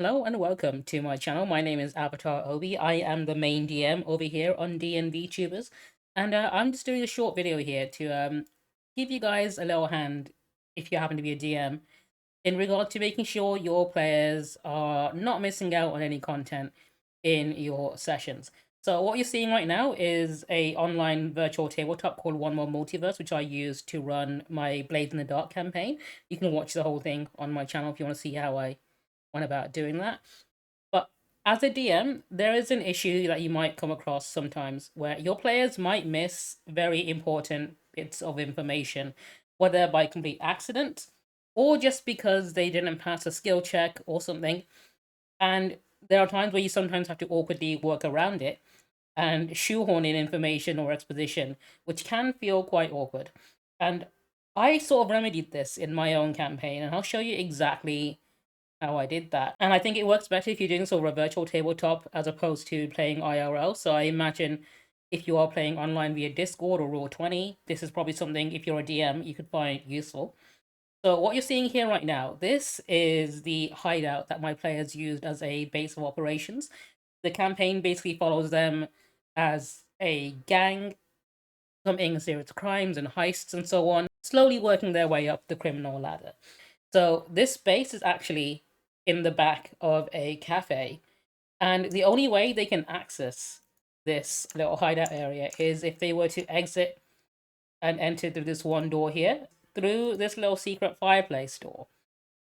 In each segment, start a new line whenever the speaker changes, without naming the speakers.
Hello and welcome to my channel. My name is Avatar Obi. I am the main DM over here on D&D Tubers. And I'm just doing a short video here to give you guys a little hand, if you happen to be a DM, in regard to making sure your players are not missing out on any content in your sessions. So what you're seeing right now is a online virtual tabletop called One More Multiverse, which I use to run my Blades in the Dark campaign. You can watch the whole thing on my channel if you want to see how I went about doing that. But as a DM, there is an issue that you might come across sometimes where your players might miss very important bits of information, whether by complete accident or just because they didn't pass a skill check or something. And there are times where you sometimes have to awkwardly work around it and shoehorn in information or exposition, which can feel quite awkward. And I sort of remedied this in my own campaign, and I'll show you exactly how I did that. And I think it works better if you're doing sort of a virtual tabletop as opposed to playing IRL. So I imagine if you are playing online via Discord or Roll20, this is probably something, if you're a DM, you could find useful. So what you're seeing here right now, this is the hideout that my players used as a base of operations. The campaign basically follows them as a gang committing a series of crimes and heists and so on, slowly working their way up the criminal ladder. So this base is actually in the back of a cafe, and the only way they can access this little hideout area is if they were to exit and enter through this one door here, through this little secret fireplace door.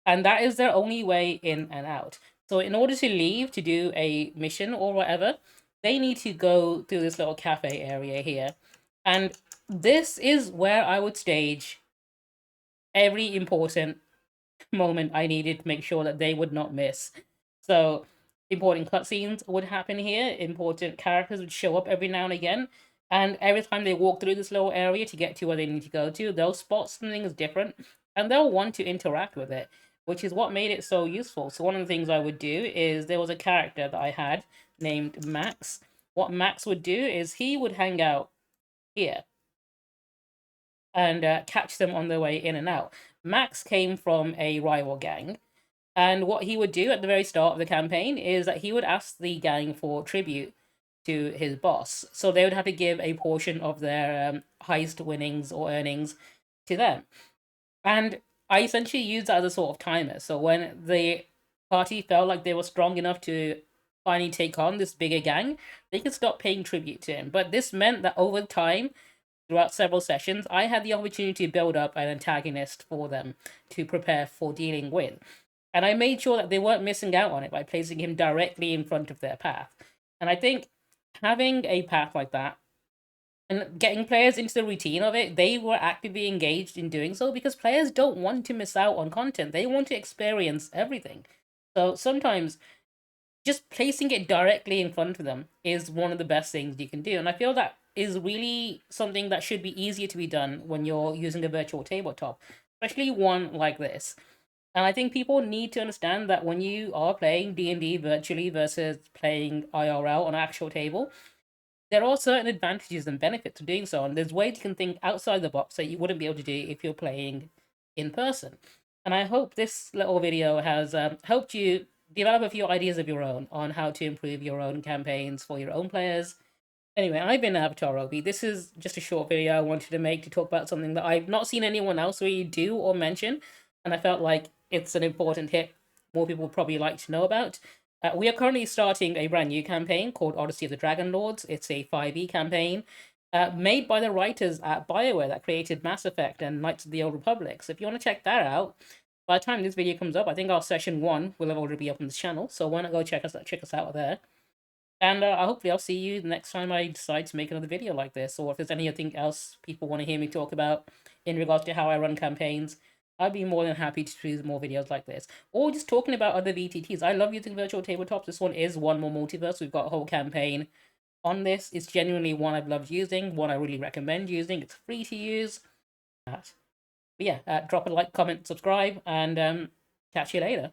And that is their only way in and out. So in order to leave to do a mission or whatever, they need to go through this little cafe area here. And this is where I would stage every important moment I needed to make sure that they would not miss. So important cutscenes would happen here, important characters would show up every now and again, and every time they walk through this little area to get to where they need to go to, they'll spot something is different, and they'll want to interact with it, which is what made it so useful. So one of the things I would do is there was a character that I had named Max. What Max would do is he would hang out here and catch them on their way in and out. Max came from a rival gang, and what he would do at the very start of the campaign is that he would ask the gang for tribute to his boss. So they would have to give a portion of their heist winnings or earnings to them. And I essentially used that as a sort of timer. So when the party felt like they were strong enough to finally take on this bigger gang, they could stop paying tribute to him. But this meant that over time, throughout several sessions, I had the opportunity to build up an antagonist for them to prepare for dealing with. And I made sure that they weren't missing out on it by placing him directly in front of their path. And I think having a path like that and getting players into the routine of it, they were actively engaged in doing so because players don't want to miss out on content. They want to experience everything. So sometimes just placing it directly in front of them is one of the best things you can do. And I feel that is really something that should be easier to be done when you're using a virtual tabletop, especially one like this. And I think people need to understand that when you are playing D&D virtually versus playing IRL on an actual table, there are certain advantages and benefits of doing so. And there's ways you can think outside the box that you wouldn't be able to do if you're playing in person. And I hope this little video has helped you develop a few ideas of your own on how to improve your own campaigns for your own players. Anyway, I've been Avatar Obi. This is just a short video I wanted to make to talk about something that I've not seen anyone else really do or mention, and I felt like it's an important hit more people would probably like to know about. We are currently starting a brand new campaign called Odyssey of the Dragon Lords. It's a 5e campaign made by the writers at BioWare that created Mass Effect and Knights of the Old Republic. So if you want to check that out, by the time this video comes up, I think our session 1 will have already be up on this channel. So why not go check us out there? And hopefully I'll see you the next time I decide to make another video like this, or if there's anything else people want to hear me talk about in regards to how I run campaigns, I'd be more than happy to do more videos like this. Or just talking about other VTTs. I love using virtual tabletops. This one is One More Multiverse. We've got a whole campaign on this. It's genuinely one I've loved using, one I really recommend using. It's free to use. But yeah, drop a like, comment, subscribe, and catch you later.